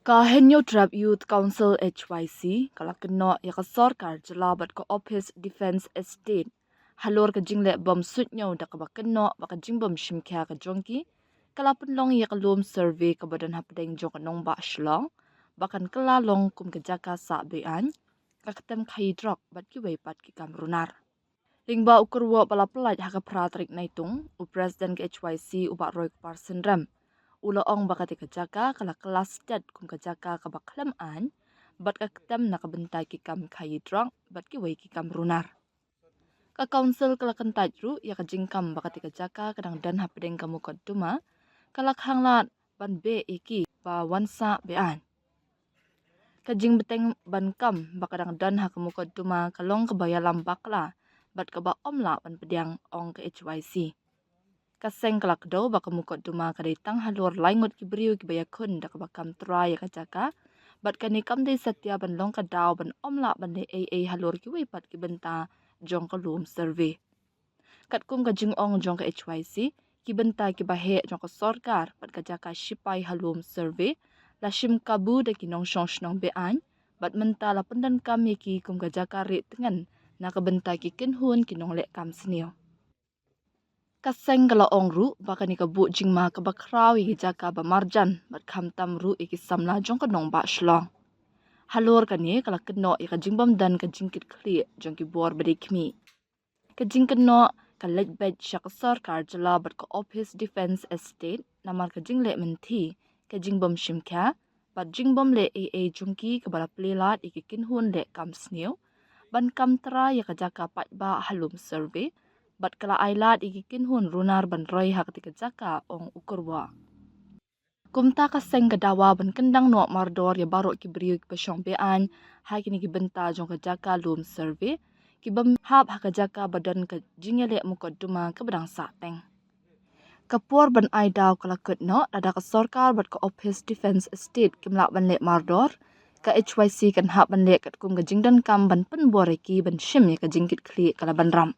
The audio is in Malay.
Kahenyo Trap Youth Council HYC kalakno yakasarkar jalabat ko Office Defense Estate halor ka jingle bom sutnyo da kabakno baka jingbom shimkya ka jongki kalapunlong yakalum survey ka badan hapdeng jong nong ba shlong bakan kalalong kum ka jaka sa bean kakatem khaidrok bat ki weipat ki kamrunar lingba ukurwo palapalaj haka pratrik naitung u president ka HYC uba roy parson ram ulaong bakati kajaka kala kelas dat kum kajaka kabaklam an bat kaktem nakabentai ki kam khaidrong bat ki wei ki kam runar ka council kala kentaj ru ya kajingkam bakati kajaka kadang dan hapdeng kamu koduma kala khanglat ban be iki ba wansa bean kajing beteng ban kam bakadang dan hakamu koduma kalong kebayalam bakla bat kaba omla ban pediang ong ke HYC kaseng kelak do baka mukot duma kadai tang halor laingot ki beriu ki bayakun da kabakam tra ya kajaka bat kani kam dei satya ban long ka daw ban omla ban de AA halor ki weipat ki benta jong ka lum survey kat kum ka jing ong jong ka HYC ki benta ki bahe jong ka sarkar bat kajaka shipai halum survey la shim kabu da ki nong shong shnong be an bat menta la pendan kam ki kum kajaka re tengan na ka benta ki kinhun ki nong le kam sinio kaseng kala ong ru baka ni kabu jingma kabakraw i jaka ba marjan bat kham tam ru i samla jong ka nong ba shlong halor kani kala kno i ka jingbam dan ka jingkit khli jong ki bor bade khmi ka jingkno ka let bet shak sarkar jala bat ka Office Defense Estate namar ka jingle menti ka jingbam shimkha bat jingbam le AA jongki ka bala plelat i ki kinhun le kam sneu ban kam tra ya ka jaka pat ba halum survey bat kala ailat ikikin hun runar ban roy hak tika jaka ong ukurwa kumta ka seng kadawa ban kendang no mardor ya baro ki beriu ki pasyong bean hai kini ki benta jong ka jaka lum survey ki bam hap hak jaka badan ka jingele mukadduma ka badang sateng kapur ban ai daw kala kutno ada ka sarkar bat ka Office Defense Estate kimla ban le mardor ka HYC kan hap ban le kat kum ka jingdan kam ban pen boreki ban shim ya ka jingkit kli kala ban ram